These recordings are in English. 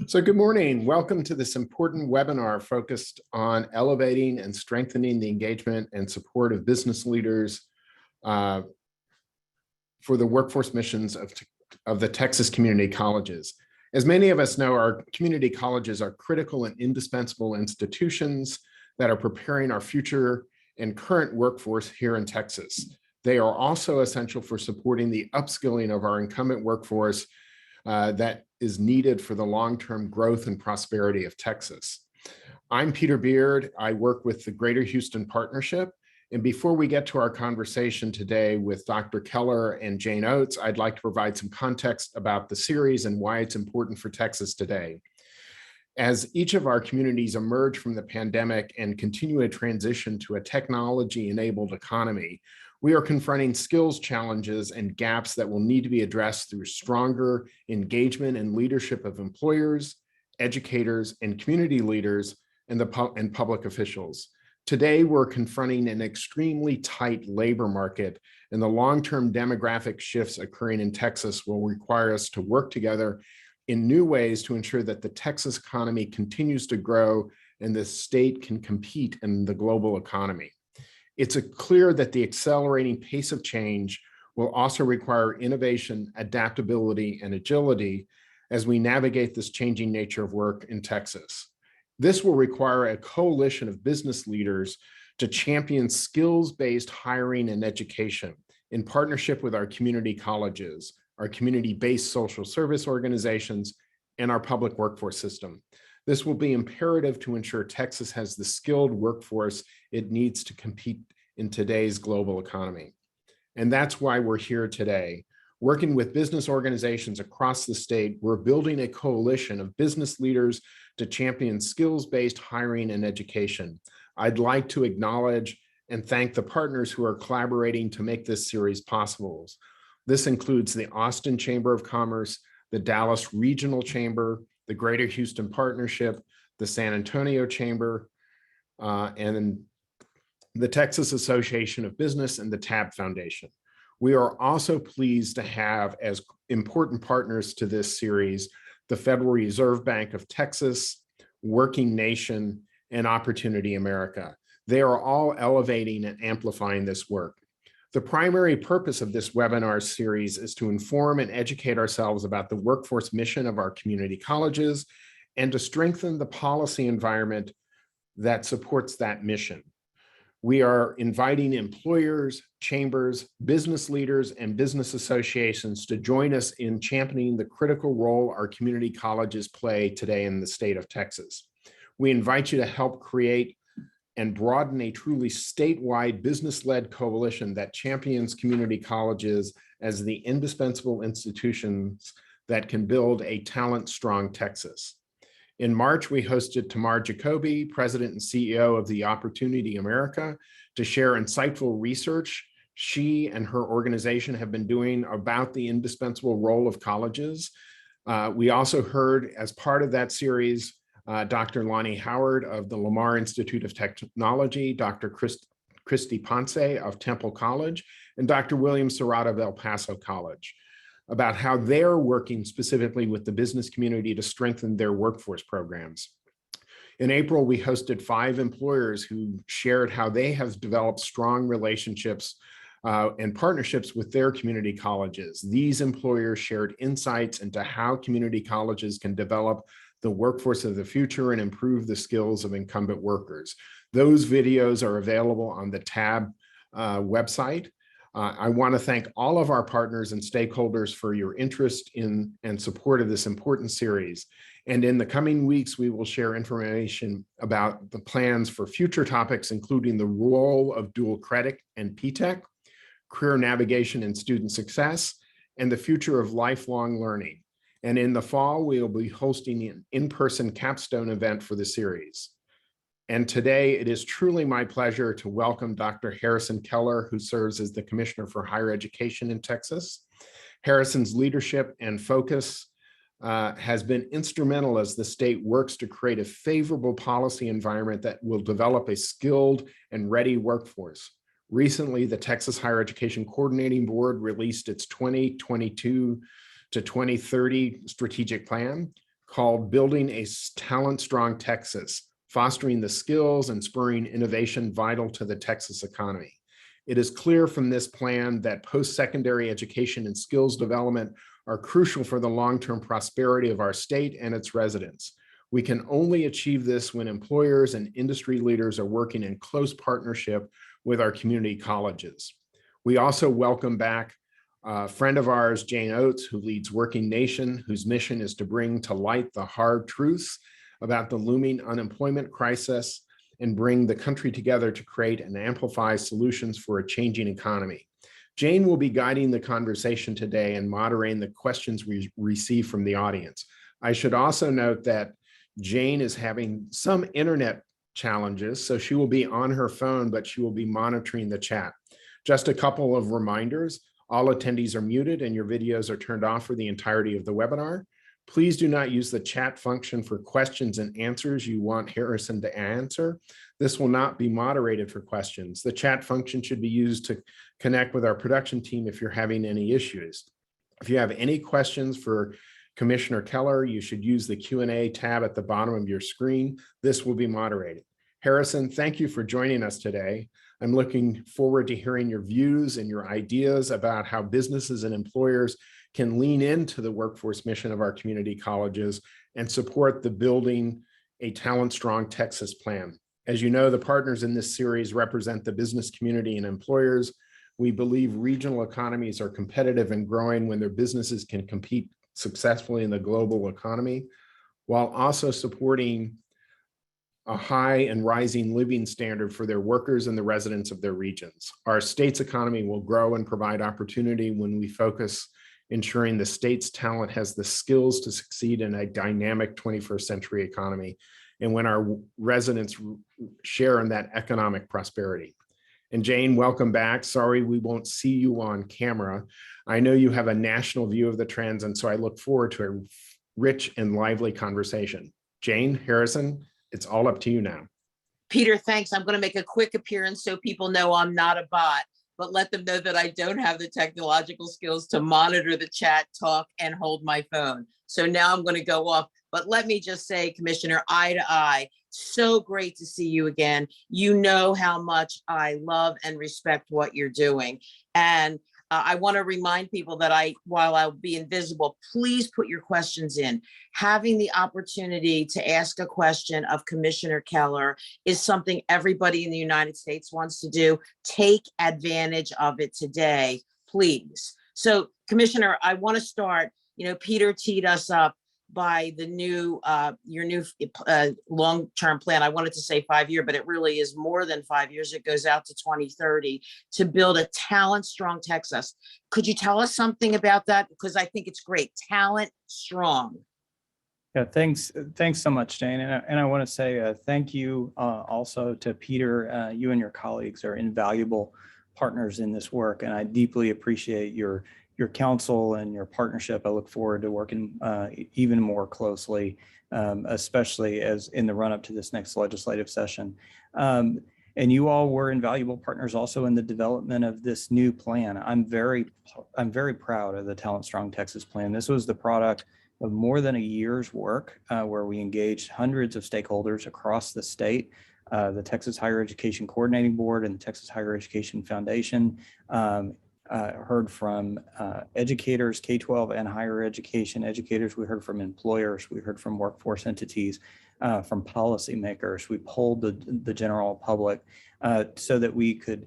So good morning. Welcome to this important webinar focused on elevating and strengthening the engagement and support of business leaders for the workforce missions of the Texas community colleges. As many of us know, our community colleges are critical and indispensable institutions that are preparing our future and current workforce here in Texas. They are also essential for supporting the upskilling of our incumbent workforce that is needed for the long-term growth and prosperity of Texas. I'm Peter Beard. I work with the Greater Houston Partnership. And before we get to our conversation today with Dr. Keller and Jane Oates, I'd like to provide some context about the series and why it's important for Texas today. As each of our communities emerge from the pandemic and continue a transition to a technology-enabled economy, we are confronting skills challenges and gaps that will need to be addressed through stronger engagement and leadership of employers, educators, and community leaders and public officials. Today, we're confronting an extremely tight labor market, and the long-term demographic shifts occurring in Texas will require us to work together in new ways to ensure that the Texas economy continues to grow and the state can compete in the global economy. It's clear that the accelerating pace of change will also require innovation, adaptability, and agility as we navigate this changing nature of work in Texas. This will require a coalition of business leaders to champion skills-based hiring and education in partnership with our community colleges, our community-based social service organizations, and our public workforce system. This will be imperative to ensure Texas has the skilled workforce it needs to compete in today's global economy. And that's why we're here today. Working with business organizations across the state, we're building a coalition of business leaders to champion skills-based hiring and education. I'd like to acknowledge and thank the partners who are collaborating to make this series possible. This includes the Austin Chamber of Commerce, the Dallas Regional Chamber, the Greater Houston Partnership, the San Antonio Chamber, and the Texas Association of Business and the TAB Foundation. We are also pleased to have as important partners to this series, the Federal Reserve Bank of Texas, Working Nation, and Opportunity America. They are all elevating and amplifying this work. The primary purpose of this webinar series is to inform and educate ourselves about the workforce mission of our community colleges and to strengthen the policy environment that supports that mission. We are inviting employers, chambers, business leaders, and business associations to join us in championing the critical role our community colleges play today in the state of Texas. We invite you to help create and broaden a truly statewide business-led coalition that champions community colleges as the indispensable institutions that can build a talent-strong Texas. In March, we hosted Tamar Jacoby, President and CEO of the Opportunity America, to share insightful research she and her organization have been doing about the indispensable role of colleges. We also heard, as part of that series, Dr. Lonnie Howard of the Lamar Institute of Technology, Dr. Christy Ponce of Temple College, and Dr. William Serrato of El Paso College about how they're working specifically with the business community to strengthen their workforce programs. In April, we hosted 5 employers who shared how they have developed strong relationships and partnerships with their community colleges. These employers shared insights into how community colleges can develop the workforce of the future and improve the skills of incumbent workers. Those videos are available on the TAB website. I want to thank all of our partners and stakeholders for your interest in and support of this important series. And in the coming weeks, we will share information about the plans for future topics, including the role of dual credit and PTech, career navigation and student success, and the future of lifelong learning. And in the fall, we will be hosting an in-person capstone event for the series. And today, it is truly my pleasure to welcome Dr. Harrison Keller, who serves as the Commissioner for Higher Education in Texas. Harrison's leadership and focus has been instrumental as the state works to create a favorable policy environment that will develop a skilled and ready workforce. Recently, the Texas Higher Education Coordinating Board released its 2022 to 2030 strategic plan, called Building a Talent Strong Texas, Fostering the Skills and Spurring Innovation Vital to the Texas Economy. It is clear from this plan that post-secondary education and skills development are crucial for the long-term prosperity of our state and its residents. We can only achieve this when employers and industry leaders are working in close partnership with our community colleges. We also welcome back a friend of ours, Jane Oates, who leads Working Nation, whose mission is to bring to light the hard truths about the looming unemployment crisis and bring the country together to create and amplify solutions for a changing economy. Jane will be guiding the conversation today and moderating the questions we receive from the audience. I should also note that Jane is having some internet challenges, so she will be on her phone, but she will be monitoring the chat. Just a couple of reminders. All attendees are muted and your videos are turned off for the entirety of the webinar. Please do not use the chat function for questions and answers you want Harrison to answer. This will not be moderated for questions. The chat function should be used to connect with our production team if you're having any issues. If you have any questions for Commissioner Keller, you should use the Q&A tab at the bottom of your screen. This will be moderated. Harrison, thank you for joining us today. I'm looking forward to hearing your views and your ideas about how businesses and employers can lean into the workforce mission of our community colleges and support the Building a Talent Strong Texas plan. As you know, the partners in this series represent the business community and employers. We believe regional economies are competitive and growing when their businesses can compete successfully in the global economy, while also supporting a high and rising living standard for their workers and the residents of their regions. Our state's economy will grow and provide opportunity when we focus ensuring the state's talent has the skills to succeed in a dynamic 21st century economy, and when our residents share in that economic prosperity. And Jane, welcome back. Sorry we won't see you on camera. I know you have a national view of the trends, and so I look forward to a rich and lively conversation. Jane, Harrison, it's all up to you now. Peter, thanks. I'm going to make a quick appearance so people know I'm not a bot, but let them know that I don't have the technological skills to monitor the chat, talk, and hold my phone. So now I'm going to go off. But let me just say, Commissioner, eye to eye, so great to see you again. You know how much I love and respect what you're doing. And I want to remind people that while I'll be invisible, please put your questions in. Having the opportunity to ask a question of Commissioner Keller is something everybody in the United States wants to do. Take advantage of it today, please. So, Commissioner, I want to start, Peter teed us up by the new, your new long-term plan. I wanted to say 5-year, but it really is more than 5 years. It goes out to 2030 to build a talent strong Texas. Could you tell us something about that? Because I think it's great. Talent strong. Yeah, thanks so much, Jane. And I want to say thank you also to Peter. You and your colleagues are invaluable partners in this work, and I deeply appreciate your counsel and your partnership. I look forward to working even more closely, especially as in the run-up to this next legislative session. And you all were invaluable partners also in the development of this new plan. I'm very proud of the Talent Strong Texas plan. This was the product of more than a year's work where we engaged hundreds of stakeholders across the state, the Texas Higher Education Coordinating Board and the Texas Higher Education Foundation, heard from educators, K-12 and higher education educators. We heard from employers. We heard from workforce entities, from policymakers. We polled the general public so that we could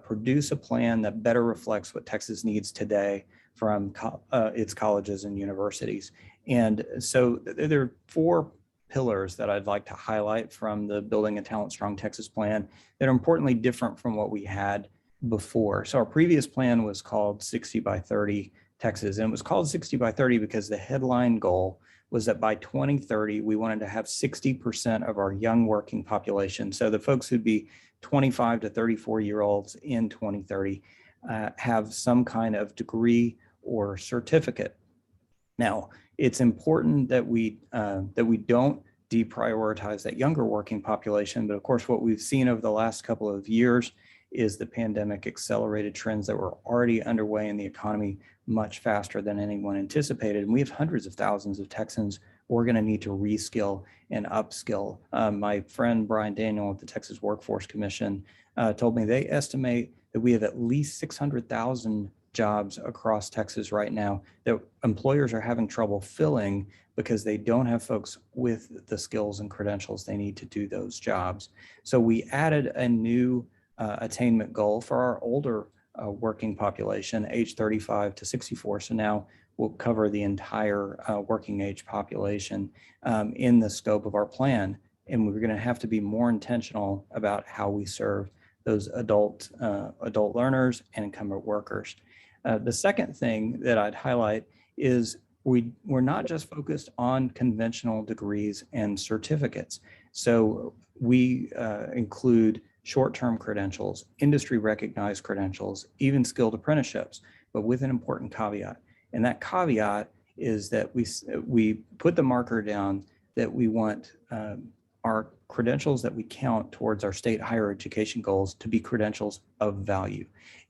produce a plan that better reflects what Texas needs today from its colleges and universities. And so there are 4 pillars that I'd like to highlight from the Building a Talent Strong Texas plan that are importantly different from what we had before. So our previous plan was called 60 by 30 Texas, and it was called 60 by 30 because the headline goal was that by 2030, we wanted to have 60% of our young working population, so the folks who'd be 25 to 34-year-olds in 2030, have some kind of degree or certificate. Now, it's important that we don't deprioritize that younger working population, but of course, what we've seen over the last couple of years is the pandemic accelerated trends that were already underway in the economy much faster than anyone anticipated. And we have hundreds of thousands of Texans we're going to need to reskill and upskill. My friend Brian Daniel at the Texas Workforce Commission told me they estimate that we have at least 600,000 jobs across Texas right now that employers are having trouble filling because they don't have folks with the skills and credentials they need to do those jobs. So we added a new attainment goal for our older working population, age 35 to 64. So now we'll cover the entire working age population in the scope of our plan. And we're going to have to be more intentional about how we serve those adult learners and incumbent workers. The second thing that I'd highlight is we're not just focused on conventional degrees and certificates. So we include short-term credentials, industry recognized credentials, even skilled apprenticeships, but with an important caveat. And that caveat is that we put the marker down that we want our credentials that we count towards our state higher education goals to be credentials of value.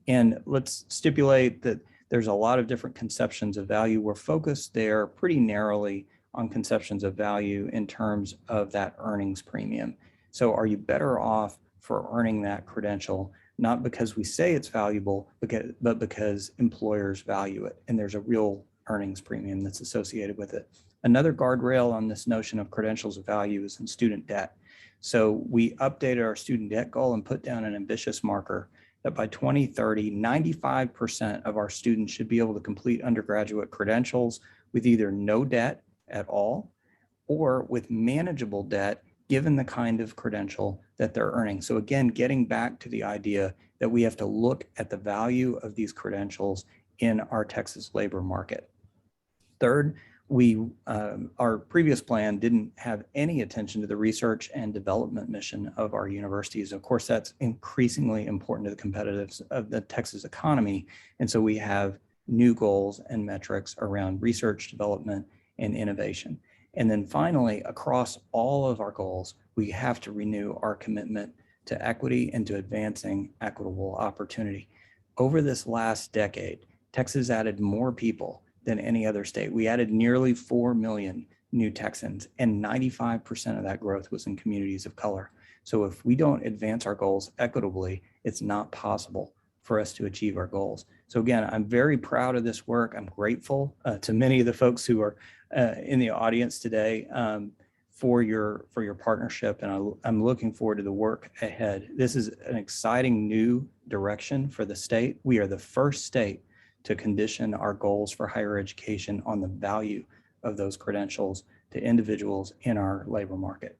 And let's stipulate that there's a lot of different conceptions of value. We're focused there pretty narrowly on conceptions of value in terms of that earnings premium. So are you better off for earning that credential, not because we say it's valuable, but because employers value it, and there's a real earnings premium that's associated with it. Another guardrail on this notion of credentials of value is in student debt. So we updated our student debt goal and put down an ambitious marker that by 2030, 95% of our students should be able to complete undergraduate credentials with either no debt at all or with manageable debt given the kind of credential that they're earning. So again, getting back to the idea that we have to look at the value of these credentials in our Texas labor market. Third, our previous plan didn't have any attention to the research and development mission of our universities. Of course, that's increasingly important to the competitiveness of the Texas economy. And so we have new goals and metrics around research, development, and innovation. And then finally, across all of our goals, we have to renew our commitment to equity and to advancing equitable opportunity. Over this last decade, Texas added more people than any other state. We added nearly 4 million new Texans, and 95% of that growth was in communities of color. So if we don't advance our goals equitably, it's not possible for us to achieve our goals. So again, I'm very proud of this work. I'm grateful to many of the folks who are in the audience today for your partnership, and I'm looking forward to the work ahead. This is an exciting new direction for the state. We are the first state to condition our goals for higher education on the value of those credentials to individuals in our labor market.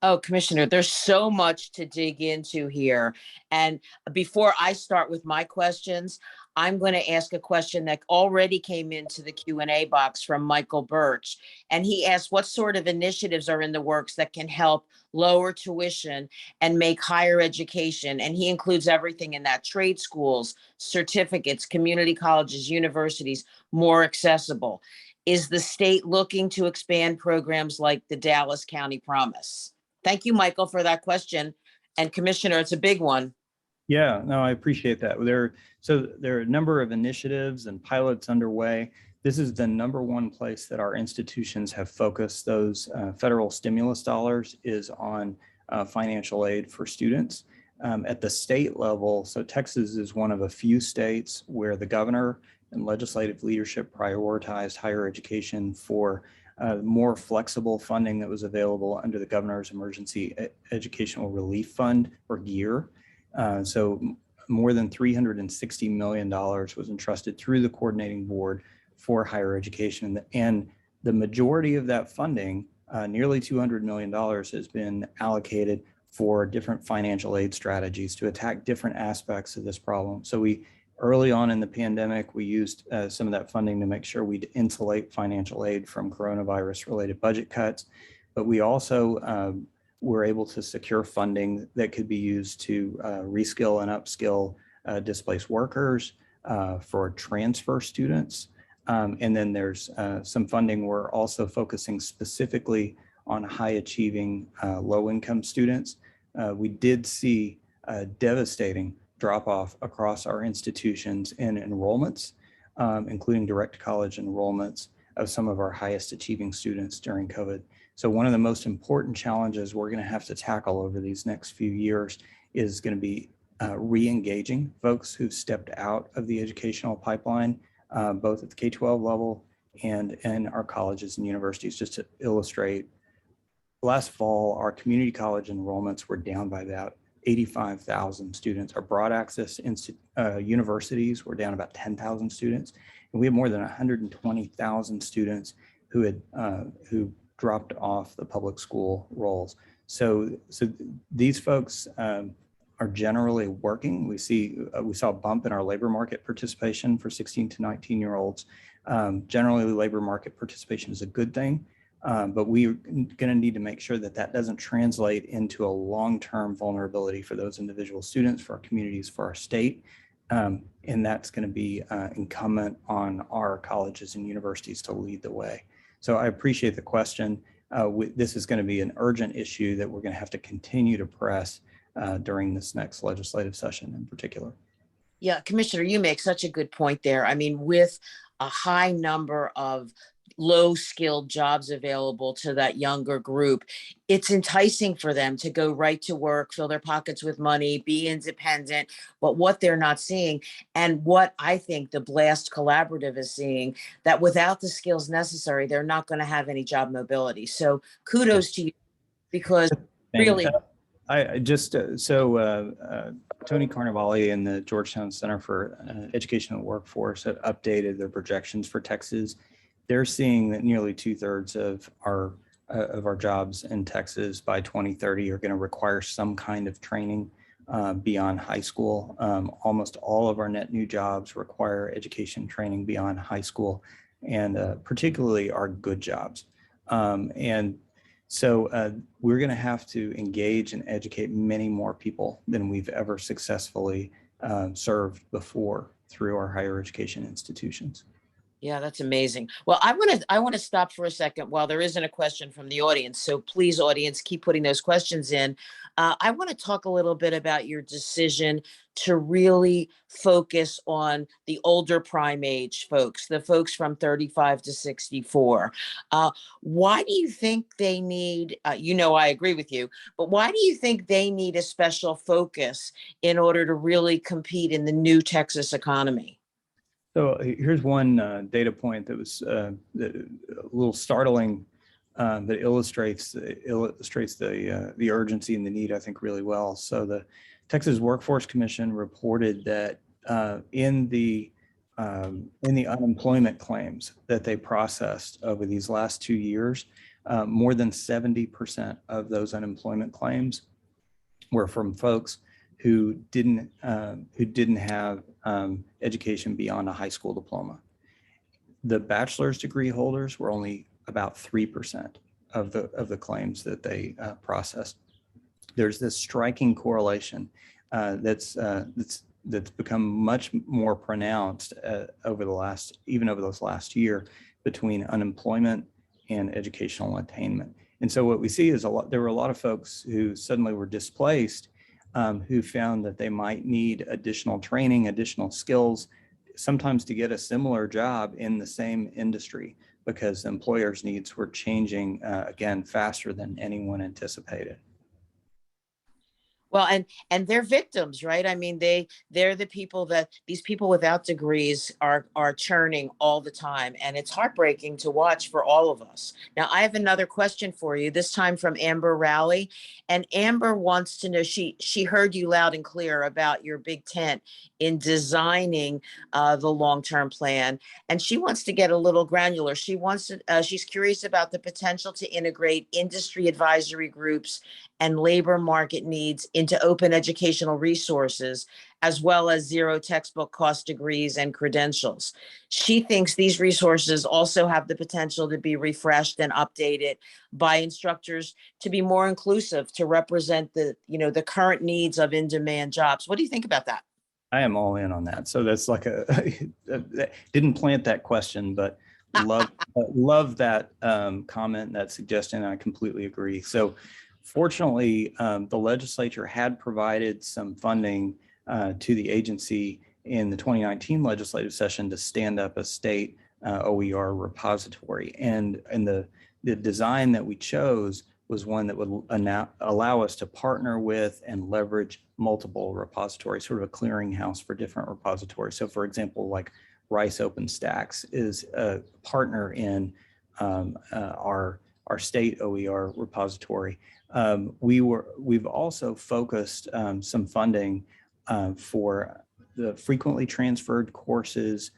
Oh, Commissioner, there's so much to dig into here. And before I start with my questions, I'm going to ask a question that already came into the Q&A box from Michael Birch. And he asked, what sort of initiatives are in the works that can help lower tuition and make higher education? And he includes everything in that: trade schools, certificates, community colleges, universities, more accessible. Is the state looking to expand programs like the Dallas County Promise? Thank you, Michael, for that question. And Commissioner, it's a big one. Yeah, no, I appreciate that. There are a number of initiatives and pilots underway. This is the number one place that our institutions have focused those federal stimulus dollars is on financial aid for students. At the state level, so Texas is one of a few states where the governor and legislative leadership prioritized higher education for more flexible funding that was available under the Governor's Emergency Educational Relief Fund, or GEAR. So more than $360 million was entrusted through the coordinating board for higher education. And the majority of that funding, nearly $200 million, has been allocated for different financial aid strategies to attack different aspects of this problem. So early on in the pandemic, we used some of that funding to make sure we'd insulate financial aid from coronavirus-related budget cuts. But we also were able to secure funding that could be used to reskill and upskill displaced workers, for transfer students. And then there's some funding we're also focusing specifically on high achieving low-income students. We did see a devastating drop off across our institutions in enrollments, including direct college enrollments of some of our highest achieving students during COVID. So one of the most important challenges we're going to have to tackle over these next few years is going to be re-engaging folks who've stepped out of the educational pipeline, both at the K-12 level and in our colleges and universities. Just to illustrate, last fall, our community college enrollments were down by about 85,000 students. Our broad access universities were down about 10,000 students. And we have more than 120,000 students who dropped off the public school rolls. So these folks are generally working. We saw a bump in our labor market participation for 16 to 19-year-olds. Generally, labor market participation is a good thing, but we're going to need to make sure that that doesn't translate into a long-term vulnerability for those individual students, for our communities, for our state. And that's going to be incumbent on our colleges and universities to lead the way. So I appreciate the question. This is going to be an urgent issue that we're going to have to continue to press during this next legislative session in particular. Yeah, Commissioner, you make such a good point there. I mean, with a high number of low-skilled jobs available to that younger group, it's enticing for them to go right to work, fill their pockets with money, be independent. But what they're not seeing, and what I think the BLAST Collaborative is seeing, that without the skills necessary, they're not going to have any job mobility. So kudos to you, because really. I just, Tony Carnevale and the Georgetown Center for Education and Workforce have updated their projections for Texas. They're seeing that nearly 2/3 of our jobs in Texas by 2030 are going to require some kind of training beyond high school. Almost all of our net new jobs require education training beyond high school, and particularly our good jobs. So we're going to have to engage and educate many more people than we've ever successfully served before through our higher education institutions. Yeah, that's amazing. Well, I want to stop for a second while there isn't a question from the audience. So please, audience, keep putting those questions in. I want to talk a little bit about your decision to really focus on the older prime age folks, the folks from 35 to 64. Why do you think they need, I agree with you, but why do you think they need a special focus in order to really compete in the new Texas economy? So here's one data point that was a little startling, that illustrates the urgency and the need, I think, really well. So the Texas Workforce Commission reported that in the unemployment claims that they processed over these last 2 years, more than 70% of those unemployment claims were from folks who didn't have education beyond a high school diploma. The bachelor's degree holders were only about 3% of the claims that they processed. There's this striking correlation that's become much more pronounced over this last year between unemployment and educational attainment. And so what we see is there were a lot of folks who suddenly were displaced, who found that they might need additional training, additional skills, sometimes to get a similar job in the same industry, because employers' needs were changing, again, faster than anyone anticipated. Well, and they're victims, right? I mean, they're the people that these people without degrees are churning all the time, and it's heartbreaking to watch for all of us. Now, I have another question for you, this time from Amber Rowley, and Amber wants to know, she heard you loud and clear about your big tent in designing the long-term plan, and she wants to get a little granular. She's curious about the potential to integrate industry advisory groups and labor market needs into open educational resources, as well as zero textbook cost degrees and credentials. She thinks these resources also have the potential to be refreshed and updated by instructors to be more inclusive, to represent the current needs of in-demand jobs. What do you think about that? I am all in on that. So that's like didn't plant that question, but love that comment, that suggestion. I completely agree. So fortunately, the legislature had provided some funding to the agency in the 2019 legislative session to stand up a state OER repository. And the design that we chose was one that would allow us to partner with and leverage multiple repositories, sort of a clearinghouse for different repositories. So for example, like Rice OpenStax is a partner in our state OER repository. We've also focused some funding for the frequently transferred courses,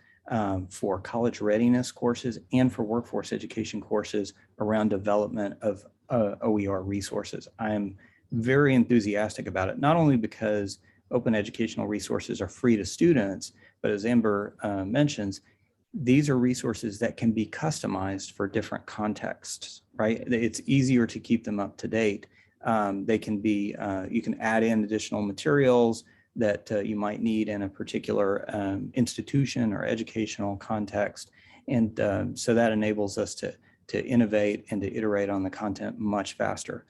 for college readiness courses, and for workforce education courses around development of OER resources. I'm very enthusiastic about it, not only because open educational resources are free to students, but as Amber mentions, these are resources that can be customized for different contexts, right? It's easier to keep them up to date. They can be, you can add in additional materials that you might need in a particular institution or educational context. And so that enables us to innovate and to iterate on the content much faster.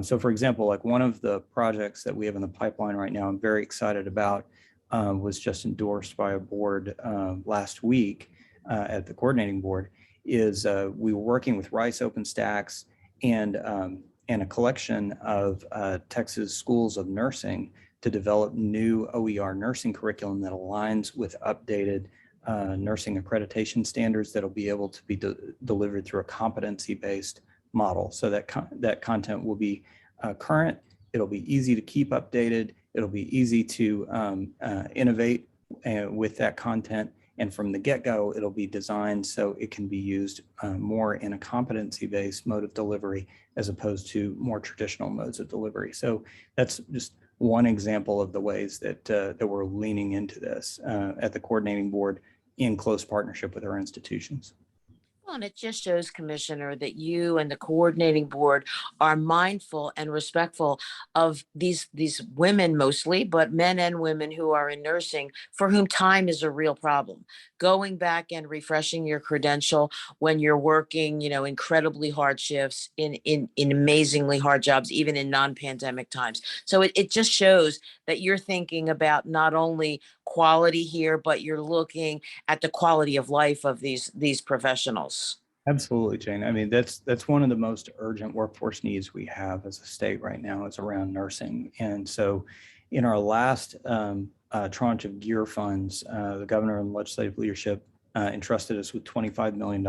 So for example, like one of the projects that we have in the pipeline right now, I'm very excited about, was just endorsed by a board last week at the coordinating board, is we were working with Rice OpenStax and a collection of Texas schools of nursing to develop new OER nursing curriculum that aligns with updated nursing accreditation standards that'll be able to be delivered through a competency-based model. So that that content will be current, it'll be easy to keep updated, it'll be easy to innovate with that content. And from the get-go, it'll be designed so it can be used more in a competency-based mode of delivery as opposed to more traditional modes of delivery. So that's just one example of the ways that we're leaning into this at the coordinating board in close partnership with our institutions. Well, and it just shows, Commissioner, that you and the coordinating board are mindful and respectful of these women mostly, but men and women who are in nursing for whom time is a real problem. Going back and refreshing your credential when you're working, incredibly hard shifts in amazingly hard jobs, even in non-pandemic times. So it just shows that you're thinking about not only quality here, but you're looking at the quality of life of these professionals. Absolutely, Jane. I mean, that's one of the most urgent workforce needs we have as a state right now is around nursing. And so in our last tranche of GEAR funds, the governor and legislative leadership entrusted us with $25 million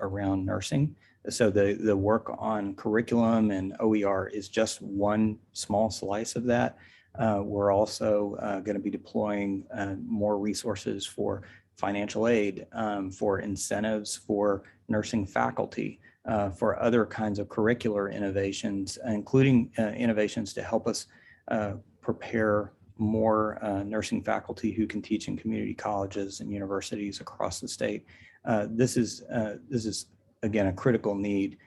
around nursing. So the work on curriculum and OER is just one small slice of that. We're also going to be deploying more resources for financial aid, for incentives for nursing faculty, for other kinds of curricular innovations, including innovations to help us prepare more nursing faculty who can teach in community colleges and universities across the state. This is again a critical need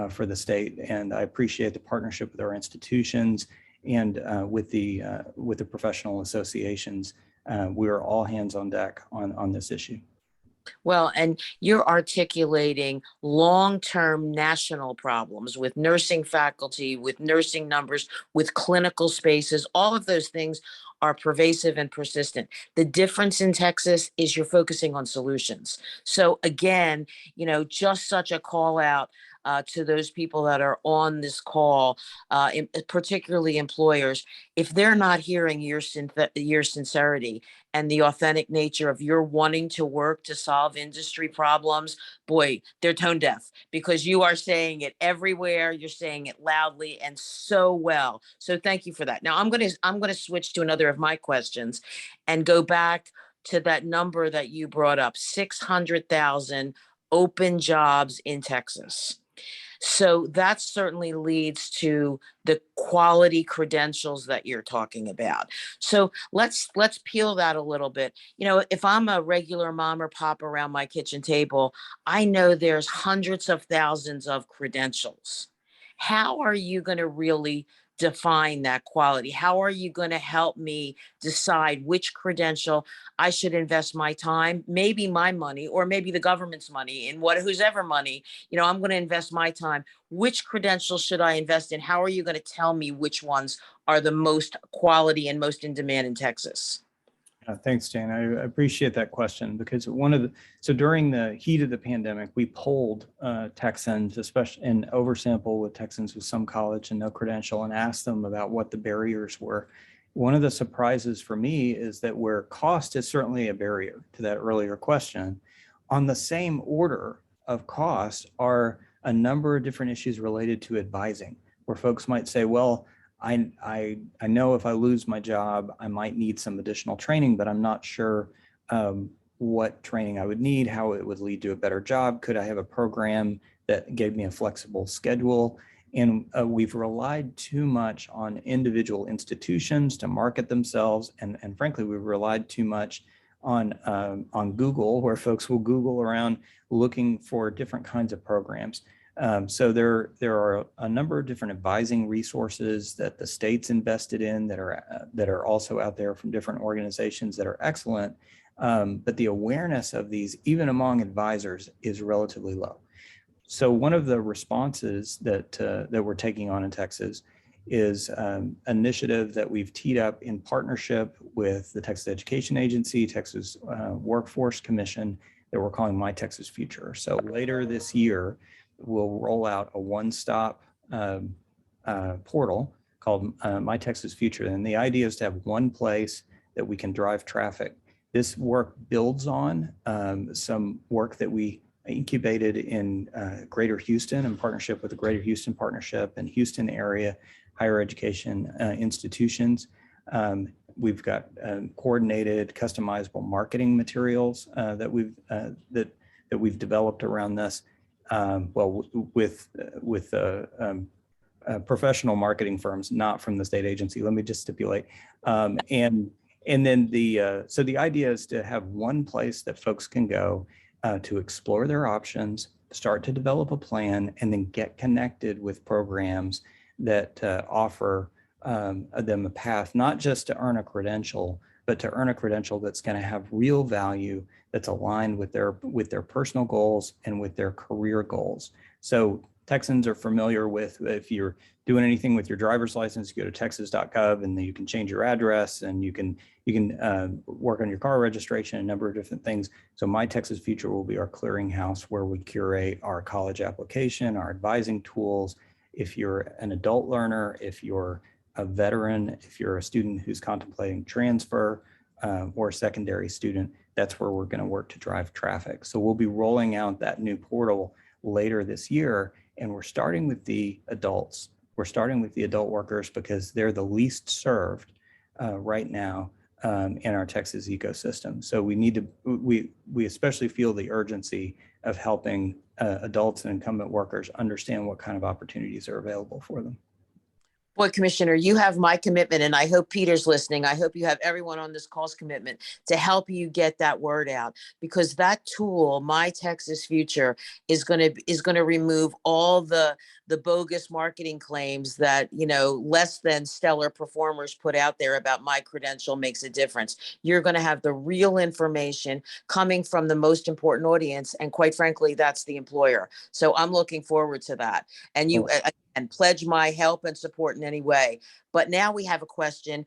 for the state, and I appreciate the partnership with our institutions and with the professional associations. We are all hands on deck on this issue. Well, and you're articulating long-term national problems with nursing faculty, with nursing numbers, with clinical spaces. All of those things are pervasive and persistent. The difference in Texas is you're focusing on solutions. So again, just such a call out to those people that are on this call, particularly employers, if they're not hearing your sincerity and the authentic nature of your wanting to work to solve industry problems, boy, they're tone deaf, because you are saying it everywhere. You're saying it loudly and so well. So thank you for that. Now I'm going to switch to another of my questions and go back to that number that you brought up, 600,000 open jobs in Texas. So that certainly leads to the quality credentials that you're talking about. So let's peel that a little bit. If I'm a regular mom or pop around my kitchen table, I know there's hundreds of thousands of credentials. How are you going to really define that quality? How are you going to help me decide which credential I should invest my time, maybe my money, or maybe the government's money, in whose ever money, I'm going to invest my time. Which credentials should I invest in? How are you going to tell me which ones are the most quality and most in demand in Texas? Thanks, Jane. I appreciate that question because so during the heat of the pandemic, we polled Texans, especially and oversample with Texans with some college and no credential, and asked them about what the barriers were. One of the surprises for me is that where cost is certainly a barrier to that earlier question, on the same order of cost are a number of different issues related to advising, where folks might say, well, I know if I lose my job, I might need some additional training, but I'm not sure what training I would need, how it would lead to a better job. Could I have a program that gave me a flexible schedule? And we've relied too much on individual institutions to market themselves. And frankly, we've relied too much on Google, where folks will Google around looking for different kinds of programs. So there are a number of different advising resources that the state's invested in that are also out there from different organizations that are excellent. But the awareness of these, even among advisors, is relatively low. So one of the responses that we're taking on in Texas is an initiative that we've teed up in partnership with the Texas Education Agency, Texas Workforce Commission, that we're calling My Texas Future. So later this year, we'll roll out a one-stop portal called My Texas Future. And the idea is to have one place that we can drive traffic. This work builds on some work that we incubated in Greater Houston in partnership with the Greater Houston Partnership and Houston area higher education institutions. We've got coordinated, customizable marketing materials that we've developed around this. With professional marketing firms, not from the state agency. Let me just stipulate. And then so the idea is to have one place that folks can go to explore their options, start to develop a plan, and then get connected with programs that offer them a path, not just to earn a credential, but to earn a credential that's going to have real value, that's aligned with their personal goals and with their career goals. So Texans are familiar with, if you're doing anything with your driver's license, you go to texas.gov and then you can change your address and you can work on your car registration, a number of different things. So My Texas Future will be our clearinghouse where we curate our college application, our advising tools. If you're an adult learner, if you're a veteran, if you're a student who's contemplating transfer or a secondary student, that's where we're going to work to drive traffic. So we'll be rolling out that new portal later this year, and we're starting with the adults. We're starting with the adult workers because they're the least served right now in our Texas ecosystem. So we especially feel the urgency of helping adults and incumbent workers understand what kind of opportunities are available for them. Boy, Commissioner, you have my commitment, and I hope Peter's listening. I hope you have everyone on this call's commitment to help you get that word out, because that tool, My Texas Future, is going to remove all the bogus marketing claims that, less than stellar performers put out there about my credential makes a difference. You're going to have the real information coming from the most important audience, and quite frankly, that's the employer. So I'm looking forward to that. And you. And pledge my help and support in any way. But now we have a question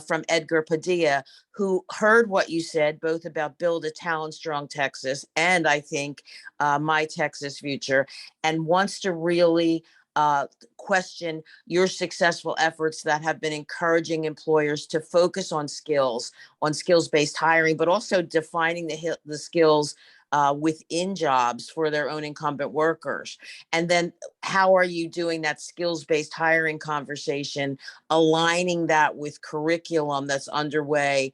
from Edgar Padilla, who heard what you said, both about Build a Talent Strong Texas and I think My Texas Future, and wants to really question your successful efforts that have been encouraging employers to focus on skills-based hiring, but also defining the skills within jobs for their own incumbent workers. And then how are you doing that skills-based hiring conversation, aligning that with curriculum that's underway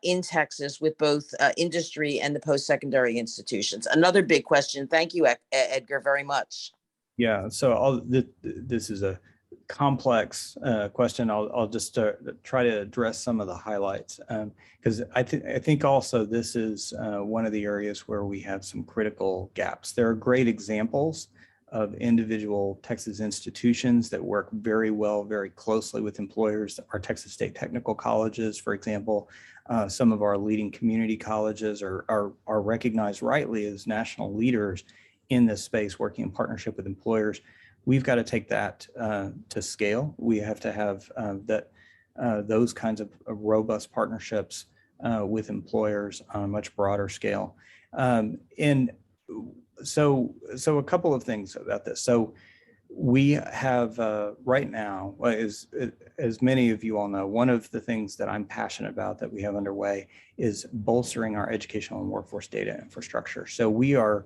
in Texas with both industry and the post-secondary institutions? Another big question. Thank you, Edgar, very much. Yeah, so this is a complex question. I'll just try to address some of the highlights because I think also this is one of the areas where we have some critical gaps. There are great examples of individual Texas institutions that work very well, very closely with employers. Our Texas State Technical Colleges, for example, some of our leading community colleges are recognized rightly as national leaders in this space, working in partnership with employers. We've got to take that to scale. We have to have those kinds of robust partnerships with employers on a much broader scale. And so a couple of things about this. So we have right now, as many of you all know, one of the things that I'm passionate about that we have underway is bolstering our educational and workforce data infrastructure. So we are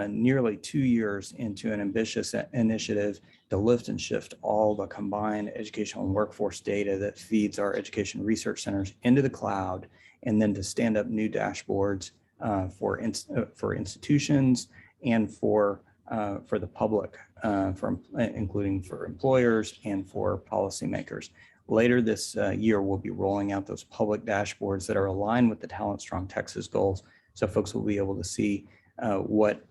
nearly 2 years into an ambitious initiative to lift and shift all the combined educational and workforce data that feeds our education research centers into the cloud, and then to stand up new dashboards for institutions and for the public, including for employers and for policymakers. Later this year, we'll be rolling out those public dashboards that are aligned with the Talent Strong Texas goals. So folks will be able to see what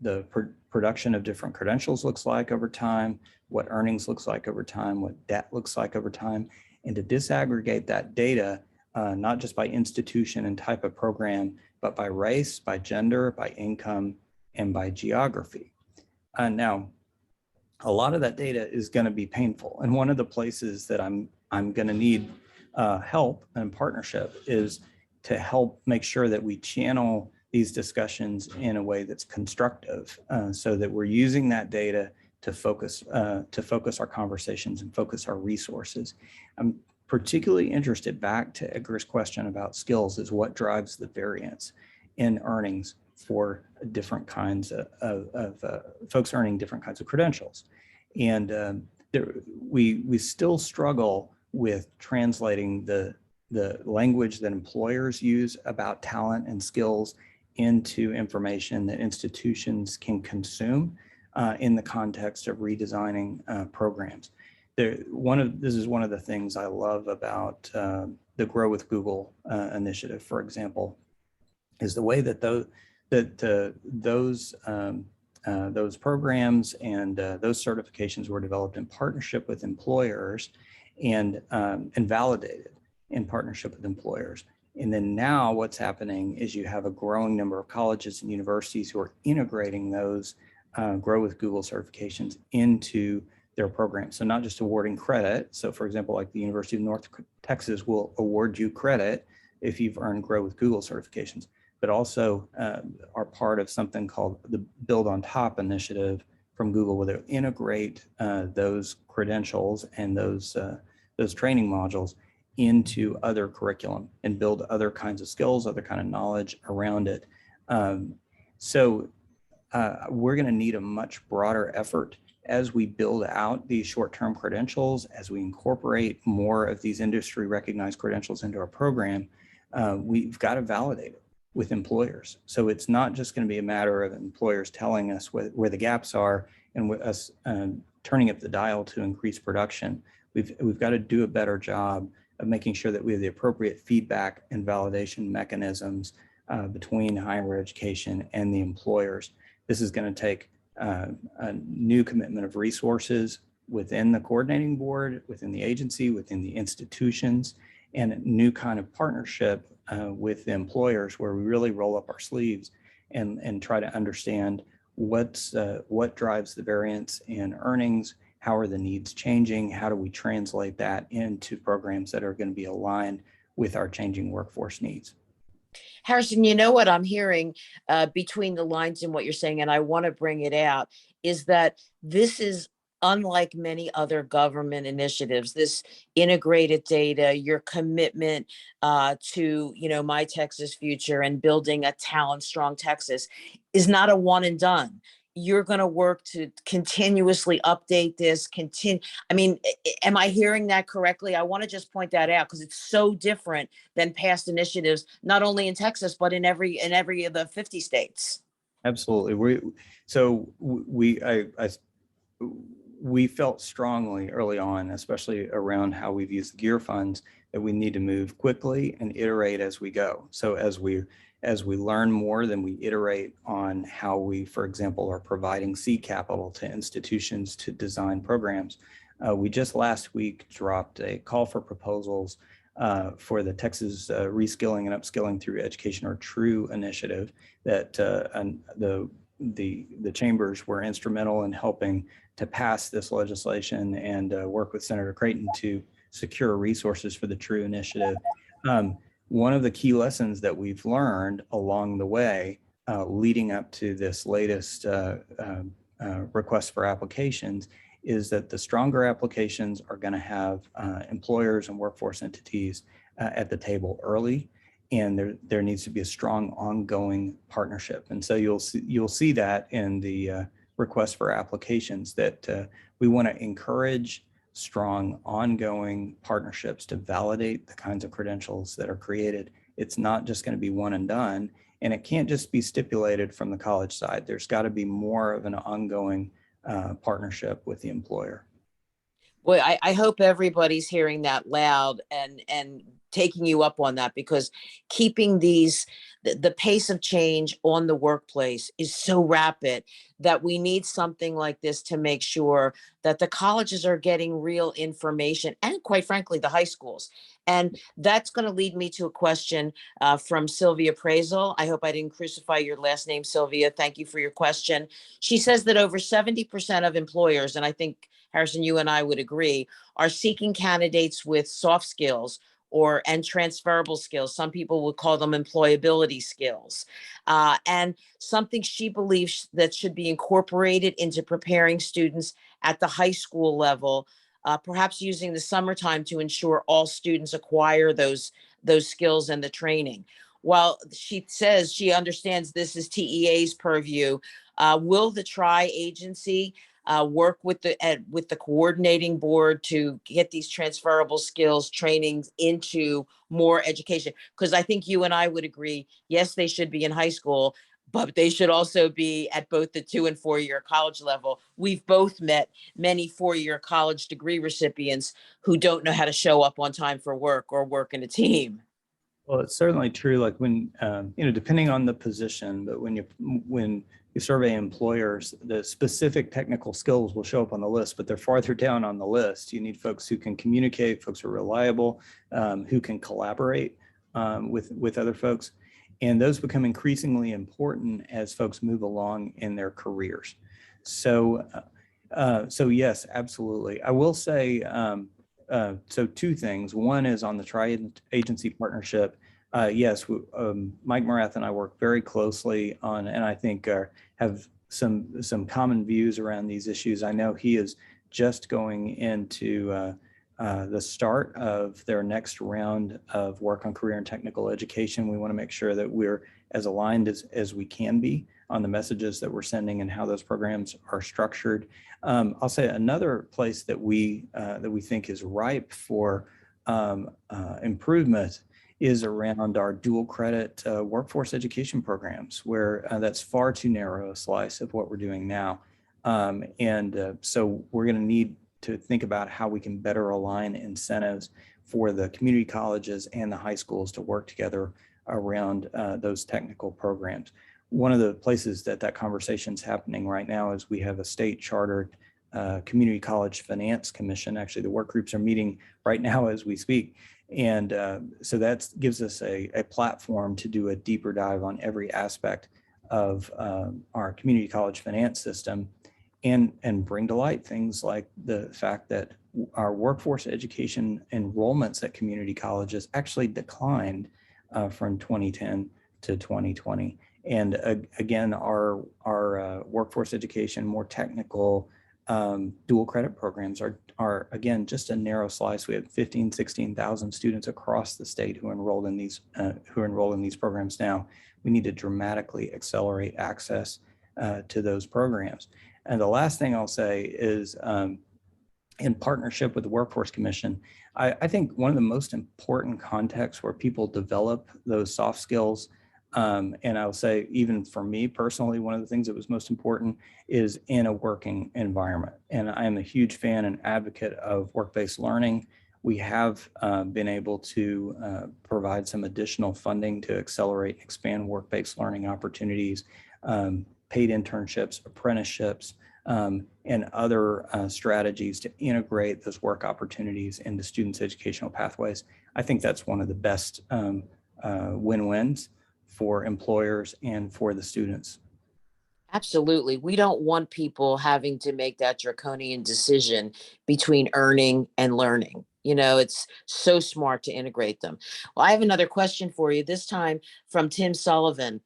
the production of different credentials looks like over time, what earnings looks like over time, what debt looks like over time, and to disaggregate that data, not just by institution and type of program, but by race, by gender, by income, and by geography. Now, a lot of that data is going to be painful. And one of the places that I'm going to need help and partnership is to help make sure that we channel these discussions in a way that's constructive, so that we're using that data to focus our conversations and focus our resources. I'm particularly interested, back to Edgar's question about skills, is what drives the variance in earnings for different kinds of folks earning different kinds of credentials. And we still struggle with translating the language that employers use about talent and skills into information that institutions can consume in the context of redesigning programs. This is one of the things I love about the Grow with Google initiative, for example, is the way that those programs and those certifications were developed in partnership with employers and validated in partnership with employers. And then now what's happening is you have a growing number of colleges and universities who are integrating those Grow with Google certifications into their programs. So not just awarding credit. So for example, like the University of North Texas will award you credit if you've earned Grow with Google certifications, but also are part of something called the Build on Top initiative from Google, where they integrate those credentials and those training modules into other curriculum and build other kinds of skills, other kind of knowledge around it. So we're going to need a much broader effort as we build out these short-term credentials, as we incorporate more of these industry recognized credentials into our program. We've got to validate it with employers. So it's not just going to be a matter of employers telling us where the gaps are and with us turning up the dial to increase production. We've got to do a better job of making sure that we have the appropriate feedback and validation mechanisms between higher education and the employers. This is going to take a new commitment of resources within the coordinating board, within the agency, within the institutions, and a new kind of partnership with the employers where we really roll up our sleeves and try to understand what drives the variance in earnings, how are the needs changing, how do we translate that into programs that are going to be aligned with our changing workforce needs. Harrison, you know what I'm hearing between the lines in what you're saying, and I want to bring it out, is that this is unlike many other government initiatives. This integrated data, your commitment to, My Texas Future and building a talent strong Texas is not a one and done. You're going to work to continuously update this, am I hearing that correctly? I want to just point that out because it's so different than past initiatives, not only in Texas, but in every of the 50 states. Absolutely. We felt strongly early on, especially around how we've used the GEAR funds, that we need to move quickly and iterate as we go. So as we learn more, then we iterate on how we, for example, are providing seed capital to institutions to design programs. We just last week dropped a call for proposals for the Texas Reskilling and Upskilling Through Education, or TRUE initiative, that the chambers were instrumental in helping to pass this legislation and work with Senator Creighton to secure resources for the TRUE initiative. one of the key lessons that we've learned along the way, leading up to this latest request for applications, is that the stronger applications are going to have employers and workforce entities at the table early, and there needs to be a strong ongoing partnership. And so you'll see that in the request for applications, that we want to encourage strong ongoing partnerships to validate the kinds of credentials that are created. It's not just going to be one and done, and it can't just be stipulated from the college side. There's got to be more of an ongoing partnership with the employer. Well, I hope everybody's hearing that loud and taking you up on that, because keeping the pace of change on the workplace is so rapid that we need something like this to make sure that the colleges are getting real information, and quite frankly, the high schools. And that's going to lead me to a question from Sylvia Praisel. I hope I didn't crucify your last name, Sylvia. Thank you for your question. She says that over 70% of employers, and I think, Harrison, you and I would agree, are seeking candidates with soft skills and transferable skills. Some people would call them employability skills. And something she believes that should be incorporated into preparing students at the high school level, perhaps using the summertime to ensure all students acquire those skills and the training. While she says she understands this is TEA's purview, will the tri-agency work with the coordinating board to get these transferable skills trainings into more education? Because I think you and I would agree, yes, they should be in high school, but they should also be at both the 2 and 4 year college level. We've both met many 4-year college degree recipients who don't know how to show up on time for work or work in a team. Well, it's certainly true. Like when, depending on the position, but when you survey employers, the specific technical skills will show up on the list, but they're farther down on the list. You need folks who can communicate, folks who are reliable, who can collaborate with other folks. And those become increasingly important as folks move along in their careers. So yes, absolutely. I will say, so 2 things. One is on the tri-agency partnership. Yes, Mike Morath and I work very closely on, and I think have some common views around these issues. I know he is just going into the start of their next round of work on career and technical education. We want to make sure that we're as aligned as we can be on the messages that we're sending and how those programs are structured. I'll say another place that we think is ripe for improvement is around our dual credit workforce education programs, where that's far too narrow a slice of what we're doing now. So we're going to need to think about how we can better align incentives for the community colleges and the high schools to work together around those technical programs. One of the places that conversation's happening right now is we have a state chartered community college finance commission. Actually, the work groups are meeting right now as we speak. And so that gives us a platform to do a deeper dive on every aspect of our community college finance system, and bring to light things like the fact that our workforce education enrollments at community colleges actually declined from 2010 to 2020. And again, our workforce education, more technical dual credit programs are again just a narrow slice. We have 16,000 students across the state who enroll in these programs now. We need to dramatically accelerate access to those programs. And the last thing I'll say is, in partnership with the Workforce Commission, I think one of the most important contexts where people develop those soft skills, and I'll say even for me personally, one of the things that was most important is in a working environment. And I am a huge fan and advocate of work-based learning. We have been able to provide some additional funding to accelerate and expand work-based learning opportunities, paid internships, apprenticeships, and other strategies to integrate those work opportunities into students' educational pathways. I think that's one of the best win-wins for employers and for the students. Absolutely. We don't want people having to make that draconian decision between earning and learning. You know, it's so smart to integrate them. Well, I have another question for you, this time from Tim Sullivan.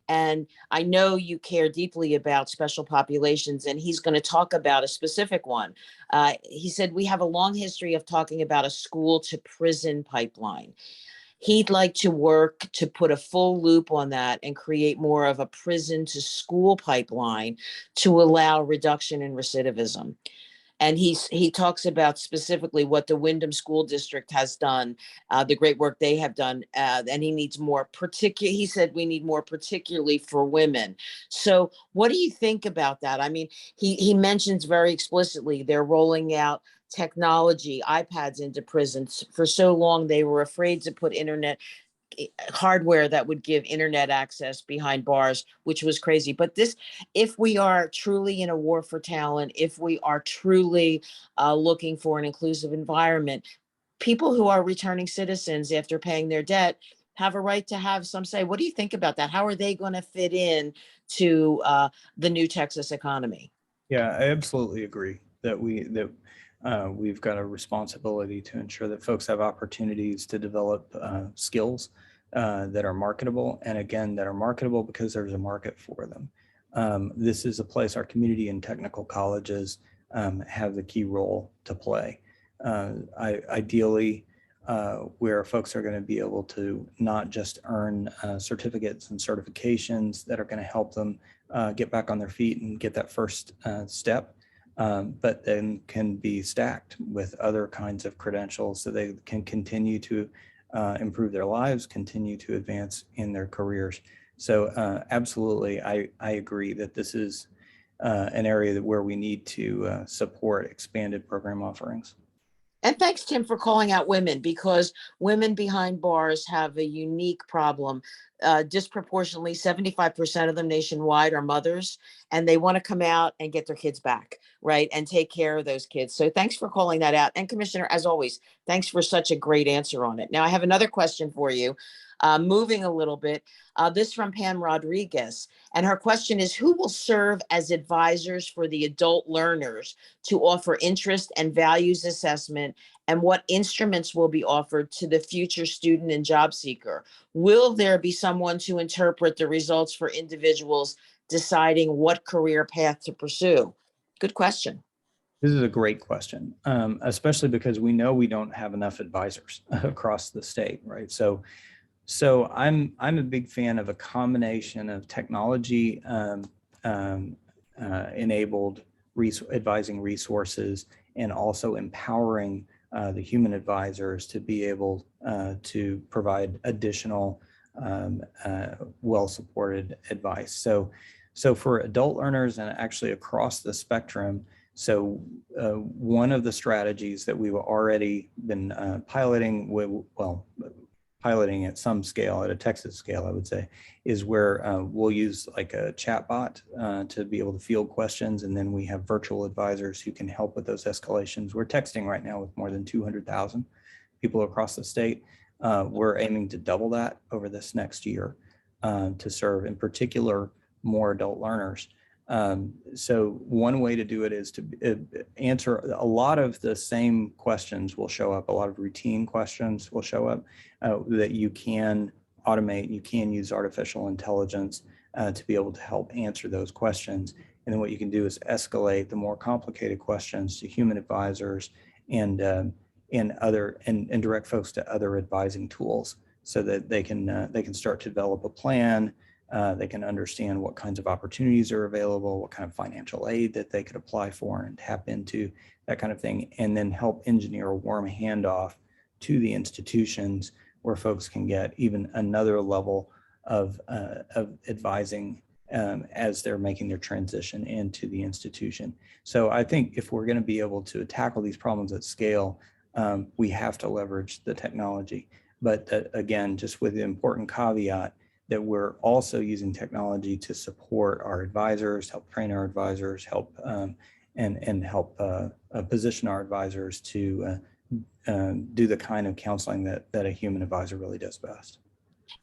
And I know you care deeply about special populations, and he's going to talk about a specific one. He said, we have a long history of talking about a school to prison pipeline. He'd like to work to put a full loop on that and create more of a prison to school pipeline to allow reduction in recidivism. And he talks about specifically what the Wyndham School District has done, the great work they have done, and he needs more particular. He said we need more, particularly for women. So, what do you think about that? I mean, he mentions very explicitly they're rolling out technology, iPads into prisons. For so long, they were afraid to put internet hardware that would give internet access behind bars, which was crazy. But this, if we are truly in a war for talent, if we are truly looking for an inclusive environment, people who are returning citizens after paying their debt have a right to have some say. What do you think about that? How are they going to fit in to the new Texas economy? Yeah, I absolutely agree that we've got a responsibility to ensure that folks have opportunities to develop skills that are marketable, and again, that are marketable because there's a market for them. This is a place our community and technical colleges have the key role to play. Ideally, where folks are going to be able to not just earn certificates and certifications that are going to help them get back on their feet and get that first step, but then can be stacked with other kinds of credentials so they can continue to improve their lives, continue to advance in their careers. So absolutely, I agree that this is an area where we need to support expanded program offerings. And thanks, Tim, for calling out women, because women behind bars have a unique problem. Disproportionately, 75% of them nationwide are mothers, and they want to come out and get their kids back, right? And take care of those kids. So thanks for calling that out. And Commissioner, as always, thanks for such a great answer on it. Now, I have another question for you. Moving a little bit, this from Pam Rodriguez. And her question is, who will serve as advisors for the adult learners to offer interest and values assessment, and what instruments will be offered to the future student and job seeker? Will there be someone to interpret the results for individuals deciding what career path to pursue? Good question. This is a great question, especially because we know we don't have enough advisors across the state, right? So I'm a big fan of a combination of technology enabled advising resources, and also empowering the human advisors to be able to provide additional well-supported advice. So for adult learners and actually across the spectrum, so one of the strategies that we've already been piloting at some scale, at a Texas scale, I would say, is where we'll use like a chat bot to be able to field questions. And then we have virtual advisors who can help with those escalations. We're texting right now with more than 200,000 people across the state. We're aiming to double that over this next year to serve, in particular, more adult learners. So one way to do it is to answer a lot of the same questions will show up. A lot of routine questions will show up that you can automate. You can use artificial intelligence to be able to help answer those questions. And then what you can do is escalate the more complicated questions to human advisors and direct folks to other advising tools so that they can start to develop a plan. They can understand what kinds of opportunities are available, what kind of financial aid that they could apply for and tap into, that kind of thing, and then help engineer a warm handoff to the institutions where folks can get even another level of advising as they're making their transition into the institution. So I think if we're going to be able to tackle these problems at scale, we have to leverage the technology. But again, just with the important caveat that we're also using technology to support our advisors, help train our advisors, help and help position our advisors to do the kind of counseling that a human advisor really does best.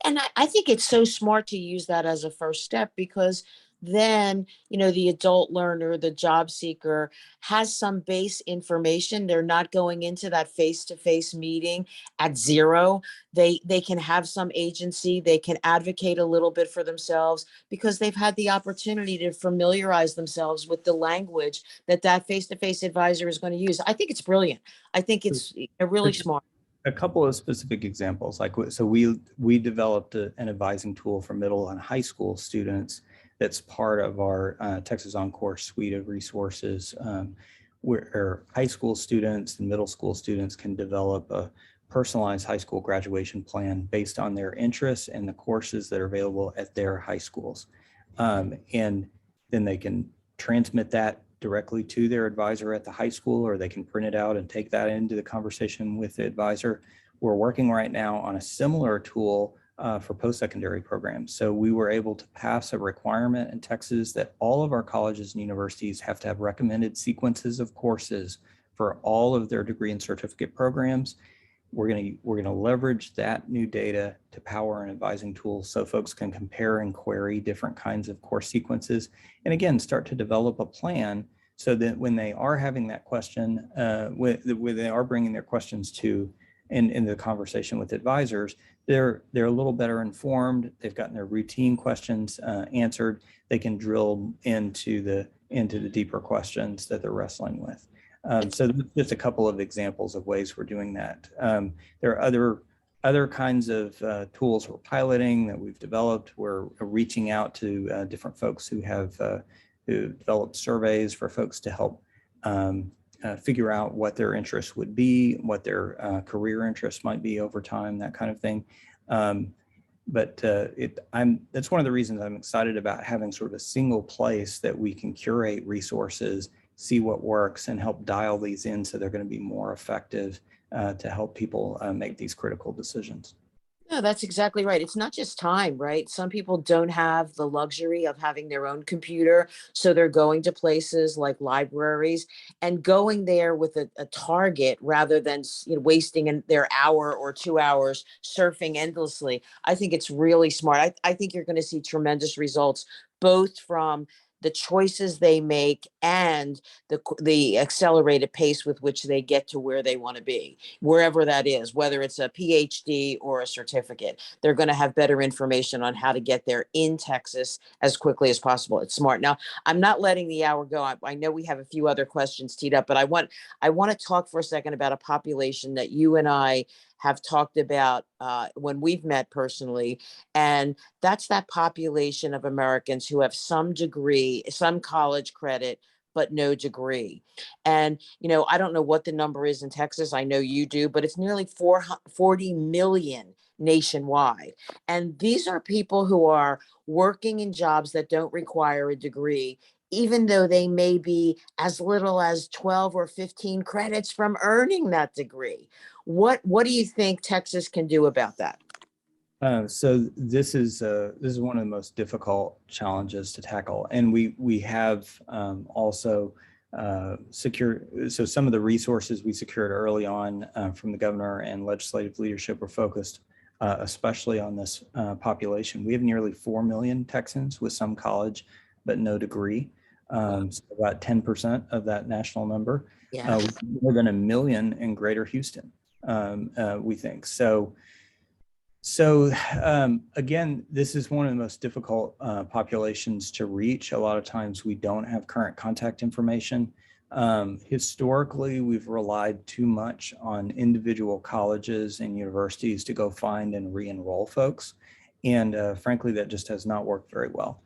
And I think it's so smart to use that as a first step, because then, the adult learner, the job seeker has some base information. They're not going into that face-to-face meeting at zero. They can have some agency. They can advocate a little bit for themselves because they've had the opportunity to familiarize themselves with the language that face-to-face advisor is going to use. I think it's brilliant. I think it's really smart. A couple of specific examples, so we developed an advising tool for middle and high school students that's part of our Texas Encore suite of resources, where high school students and middle school students can develop a personalized high school graduation plan based on their interests and the courses that are available at their high schools. And then they can transmit that directly to their advisor at the high school, or they can print it out and take that into the conversation with the advisor. We're working right now on a similar tool for post-secondary programs. So we were able to pass a requirement in Texas that all of our colleges and universities have to have recommended sequences of courses for all of their degree and certificate programs. We're going to leverage that new data to power an advising tool so folks can compare and query different kinds of course sequences, and again, start to develop a plan so that when they are having that question, when they are bringing their questions to in the conversation with advisors, they're a little better informed. They've gotten their routine questions answered. They can drill into the deeper questions that they're wrestling with. So just a couple of examples of ways we're doing that. There are other kinds of tools we're piloting that we've developed. We're reaching out to different folks who have who developed surveys for folks to help figure out what their interests would be, what their career interests might be over time, that kind of thing. But that's one of the reasons I'm excited about having sort of a single place that we can curate resources, see what works, and help dial these in so they're going to be more effective to help people make these critical decisions. No, that's exactly right. It's not just time, right? Some people don't have the luxury of having their own computer, so they're going to places like libraries and going there with a target rather than wasting their hour or 2 hours surfing endlessly. I think it's really smart. I think you're going to see tremendous results both from the choices they make and the accelerated pace with which they get to where they want to be, wherever that is, whether it's a PhD or a certificate. They're going to have better information on how to get there in Texas as quickly as possible. It's smart. Now, I'm not letting the hour go. I know we have a few other questions teed up, but I want to talk for a second about a population that you and I have talked about when we've met personally, and that's that population of Americans who have some degree, some college credit, but no degree. And, I don't know what the number is in Texas. I know you do, but it's nearly 40 million nationwide. And these are people who are working in jobs that don't require a degree, even though they may be as little as 12 or 15 credits from earning that degree. What do you think Texas can do about that? So this is one of the most difficult challenges to tackle, and we have also secured. So some of the resources we secured early on from the governor and legislative leadership were focused especially on this population. We have nearly 4 million Texans with some college but no degree. So about 10% of that national number. Yeah. More than 1 million in Greater Houston, we think. So again, this is one of the most difficult populations to reach. A lot of times we don't have current contact information. Historically, we've relied too much on individual colleges and universities to go find and re-enroll folks. And frankly, that just has not worked very well.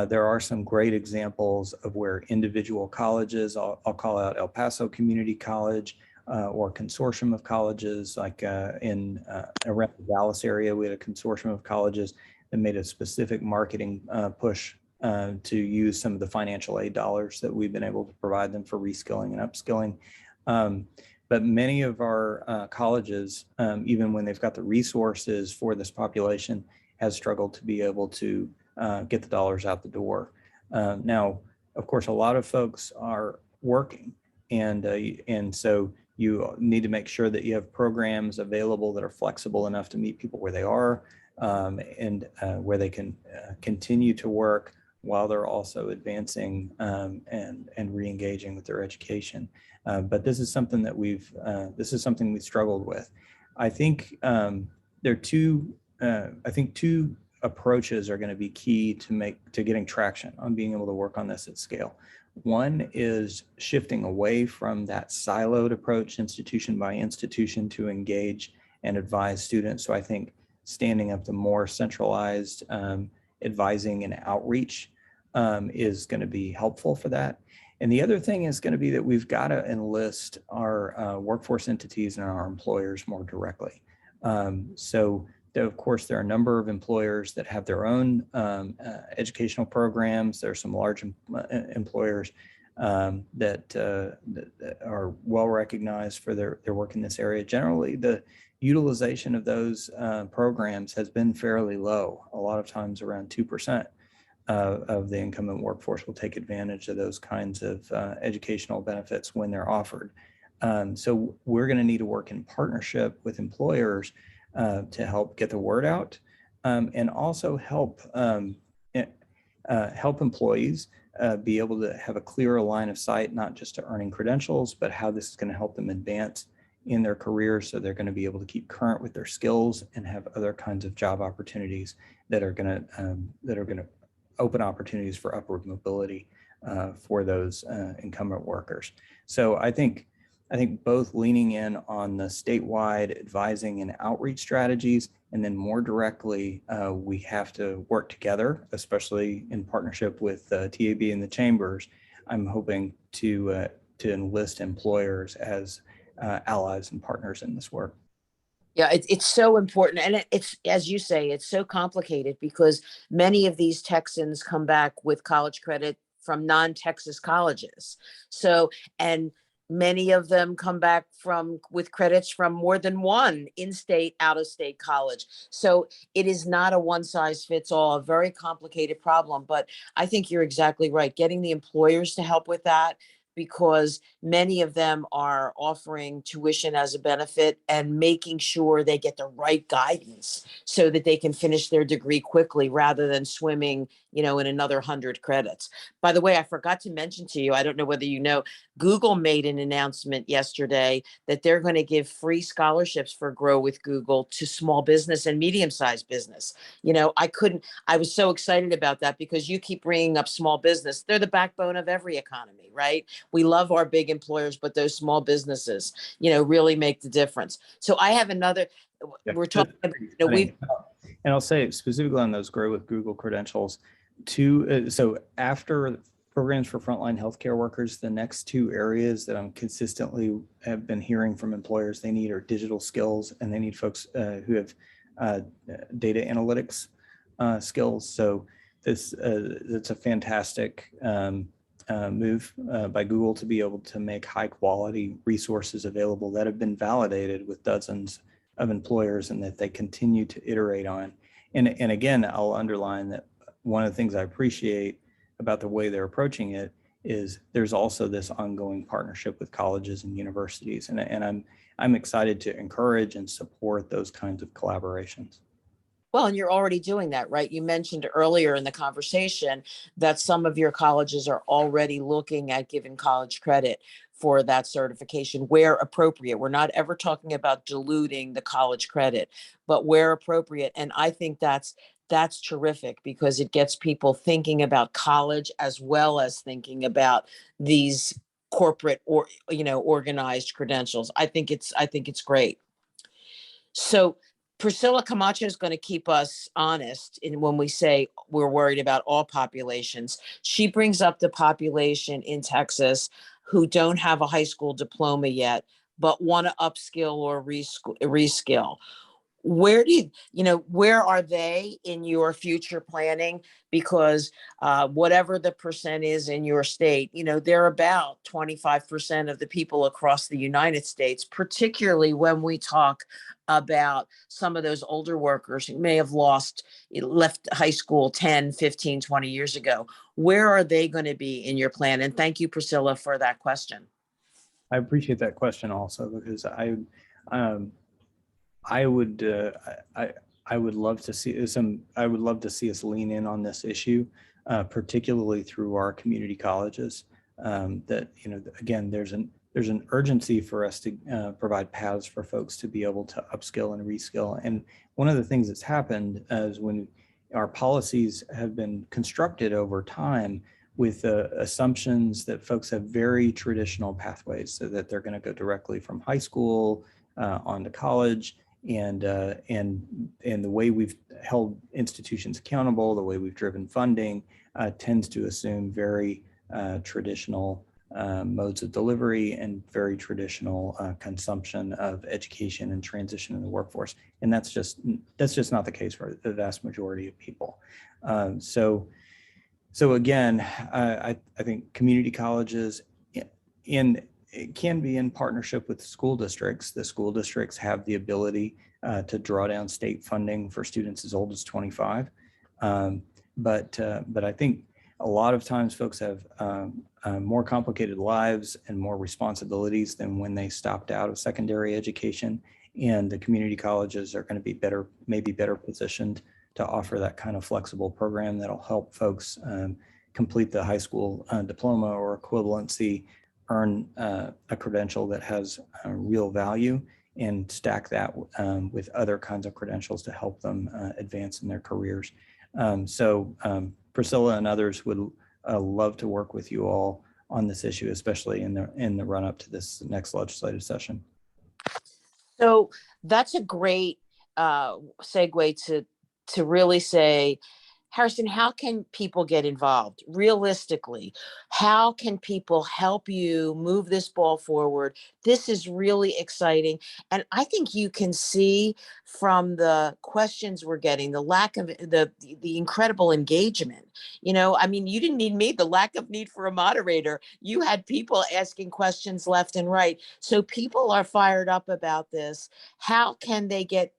There are some great examples of where individual colleges, I'll call out El Paso Community College, or consortium of colleges, like in around the Dallas area, we had a consortium of colleges that made a specific marketing push to use some of the financial aid dollars that we've been able to provide them for reskilling and upskilling. But many of our colleges, even when they've got the resources for this population, has struggled to be able to get the dollars out the door. Now, of course, a lot of folks are working, and so you need to make sure that you have programs available that are flexible enough to meet people where they are, and where they can continue to work while they're also advancing and re-engaging with their education. But this is something that we've struggled with. I think there are two approaches are going to be key to getting traction on being able to work on this at scale. One is shifting away from that siloed approach, institution by institution, to engage and advise students. So I think standing up the more centralized advising and outreach is going to be helpful for that. And the other thing is going to be that we've got to enlist our workforce entities and our employers more directly. So of course, there are a number of employers that have their own educational programs. There are some large employers that are well recognized for their work in this area. Generally, the utilization of those programs has been fairly low. A lot of times around 2% of the incumbent workforce will take advantage of those kinds of educational benefits when they're offered. So we're going to need to work in partnership with employers to help get the word out, and also help employees be able to have a clearer line of sight, not just to earning credentials, but how this is going to help them advance in their careers, so they're going to be able to keep current with their skills and have other kinds of job opportunities that are going to open opportunities for upward mobility for those incumbent workers. So I think both leaning in on the statewide advising and outreach strategies, and then more directly, we have to work together, especially in partnership with TAB and the chambers. I'm hoping to enlist employers as allies and partners in this work. Yeah, it's so important. And it's, as you say, it's so complicated because many of these Texans come back with college credit from non-Texas colleges. So, and many of them come back with credits from more than one in-state, out-of-state college. So it is not a one-size-fits-all, a very complicated problem. But I think you're exactly right. Getting the employers to help with that, because many of them are offering tuition as a benefit and making sure they get the right guidance so that they can finish their degree quickly rather than swimming, in another 100 credits. By the way, I forgot to mention to you, I don't know whether you know, Google made an announcement yesterday that they're going to give free scholarships for Grow with Google to small business and medium-sized business. I was so excited about that because you keep bringing up small business. They're the backbone of every economy, right? We love our big employers, but those small buses, really make the difference. So I have another, we're talking about, and I'll say specifically on those Grow with Google credentials, so after programs for frontline healthcare workers, the next two areas that I'm consistently have been hearing from employers they need are digital skills, and they need folks who have data analytics skills. So it's a fantastic move by Google to be able to make high quality resources available that have been validated with dozens of employers and that they continue to iterate on. And again, I'll underline that one of the things I appreciate about the way they're approaching it is there's also this ongoing partnership with colleges and universities. And I'm excited to encourage and support those kinds of collaborations. Well, and you're already doing that, right? You mentioned earlier in the conversation that some of your colleges are already looking at giving college credit for that certification where appropriate. We're not ever talking about diluting the college credit, but where appropriate. And I think that's terrific because it gets people thinking about college as well as thinking about these corporate or organized credentials. I think it's great. So Priscilla Camacho is going to keep us honest when we say we're worried about all populations. She brings up the population in Texas who don't have a high school diploma yet, but want to upskill or reskill. Where are they in your future planning? Because whatever the percent is in your state, they're about 25% of the people across the United States, particularly when we talk about some of those older workers who may have left high school 10, 15, 20 years ago. Where are they going to be in your plan? And thank you, Priscilla, for that question. I appreciate that question also, because I would love to see us lean in on this issue. particularly through our community colleges. That, again, there's an urgency for us to provide paths for folks to be able to upskill and reskill. And one of the things that's happened is when our policies have been constructed over time with assumptions that folks have very traditional pathways, so that they're going to go directly from high school on to college, and the way we've held institutions accountable, the way we've driven funding tends to assume very traditional modes of delivery and very traditional consumption of education and transition in the workforce. And that's just not the case for the vast majority of people. So again, I think community colleges it can be in partnership with school districts. The school districts have the ability to draw down state funding for students as old as 25. But I think a lot of times folks have more complicated lives and more responsibilities than when they stopped out of secondary education. And the community colleges are going to be maybe better positioned to offer that kind of flexible program that'll help folks complete the high school diploma or equivalency, earn a credential that has real value, and stack that with other kinds of credentials to help them advance in their careers. So Priscilla and others would love to work with you all on this issue, especially in the run up to this next legislative session. So that's a great segue to really say, Harrison, how can people get involved? Realistically, how can people help you move this ball forward? This is really exciting. And I think you can see from the questions we're getting, the lack of the incredible engagement. I mean, you didn't need me, the lack of need for a moderator. You had people asking questions left and right. So people are fired up about this. How can they get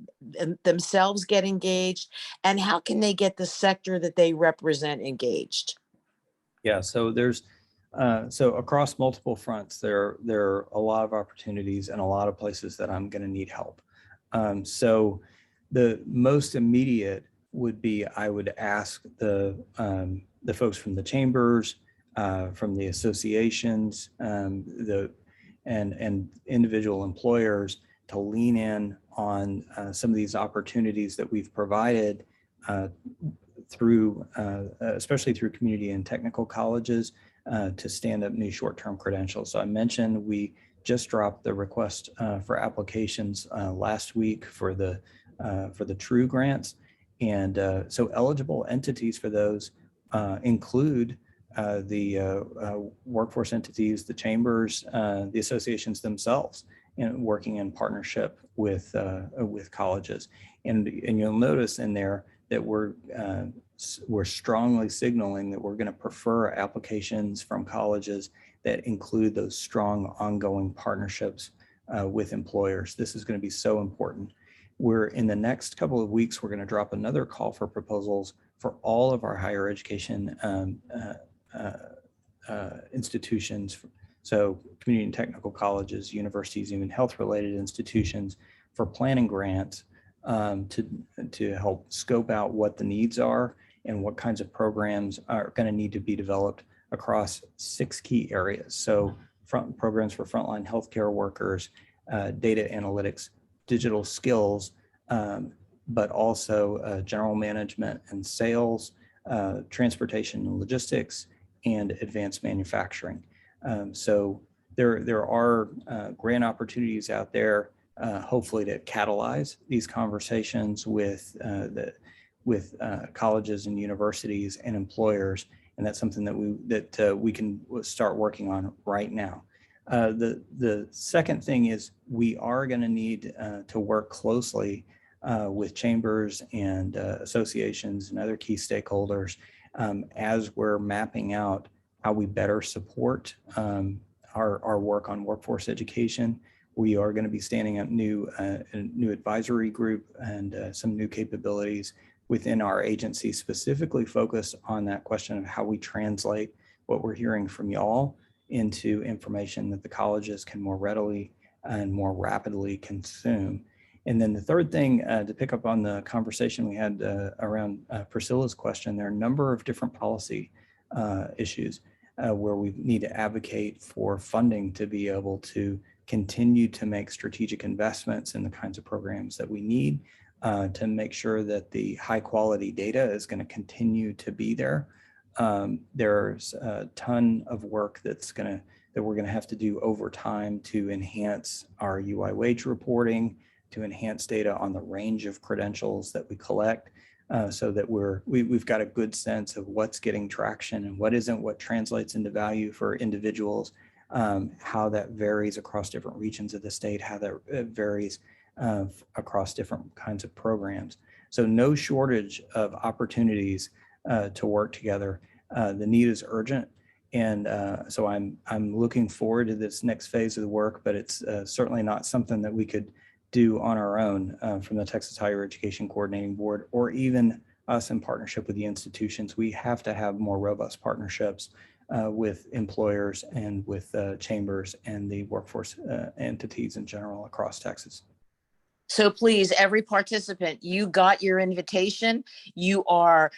themselves get engaged? And how can they get the sector that they represent engaged? Yeah, so there's so across multiple fronts, there are a lot of opportunities and a lot of places that I'm going to need help. So the most immediate would be, I would ask the folks from the chambers, from the associations, and individual employers to lean in on some of these opportunities that we've provided through, especially through community and technical colleges, to stand up new short-term credentials. So I mentioned we just dropped the request for applications last week for the TRUE grants, and so eligible entities for those include the workforce entities, the chambers, the associations themselves, and working in partnership with colleges. And you'll notice in there that we're strongly signaling that we're going to prefer applications from colleges that include those strong ongoing partnerships with employers. This is going to be so important. We're in the next couple of weeks, we're going to drop another call for proposals for all of our higher education institutions. So community and technical colleges, universities, even health-related institutions, for planning grants to help scope out what the needs are and what kinds of programs are going to need to be developed across 6 key areas. So programs for frontline healthcare workers, data analytics, digital skills, but also general management and sales, transportation and logistics, and advanced manufacturing. So there are grant opportunities out there, hopefully to catalyze these conversations with colleges and universities and employers, and that's something that we can start working on right now. The second thing is we are going to need to work closely with chambers and associations and other key stakeholders as we're mapping out how we better support our work on workforce education. We are going to be standing up a new advisory group and some new capabilities within our agency, specifically focused on that question of how we translate what we're hearing from y'all into information that the colleges can more readily and more rapidly consume. And then the third thing, to pick up on the conversation we had around Priscilla's question, there are a number of different policy issues where we need to advocate for funding to be able to continue to make strategic investments in the kinds of programs that we need to make sure that the high quality data is going to continue to be there. There's a ton of work that we're going to have to do over time to enhance our UI wage reporting, to enhance data on the range of credentials that we collect, so that we've got a good sense of what's getting traction and what isn't, what translates into value for individuals, how that varies across different regions of the state, how that varies across different kinds of programs. So no shortage of opportunities to work together. The need is urgent. And so I'm looking forward to this next phase of the work, but it's certainly not something that we could do on our own from the Texas Higher Education Coordinating Board, or even us in partnership with the institutions. We have to have more robust partnerships with employers and with chambers and the workforce entities in general across Texas. So please, every participant, you got your invitation. You are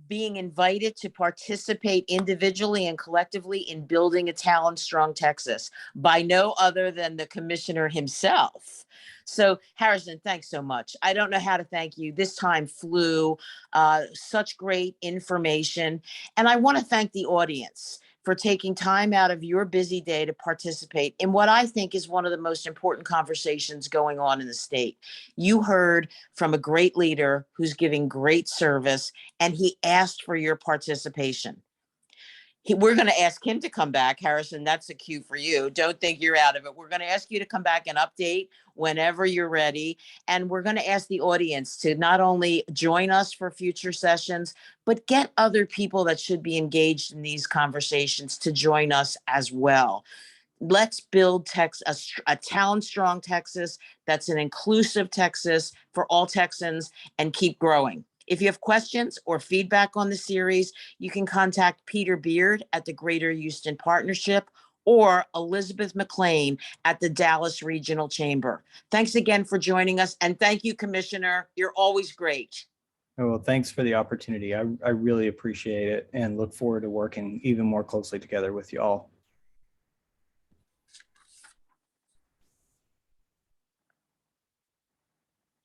being invited to participate individually and collectively in building a talent strong Texas by no other than the commissioner himself. So Harrison, thanks so much. I don't know how to thank you. This time flew, such great information. And I want to thank the audience for taking time out of your busy day to participate in what I think is one of the most important conversations going on in the state. You heard from a great leader who's giving great service, and he asked for your participation. We're going to ask him to come back. Harrison, that's a cue for you. Don't think you're out of it. We're going to ask you to come back and update whenever you're ready. And we're going to ask the audience to not only join us for future sessions, but get other people that should be engaged in these conversations to join us as well. Let's build a talent strong Texas that's an inclusive Texas for all Texans, and keep growing. If you have questions or feedback on the series, you can contact Peter Beard at the Greater Houston Partnership or Elizabeth McLean at the Dallas Regional Chamber. Thanks again for joining us. And thank you, Commissioner. You're always great. Oh, well, thanks for the opportunity. I really appreciate it and look forward to working even more closely together with you all.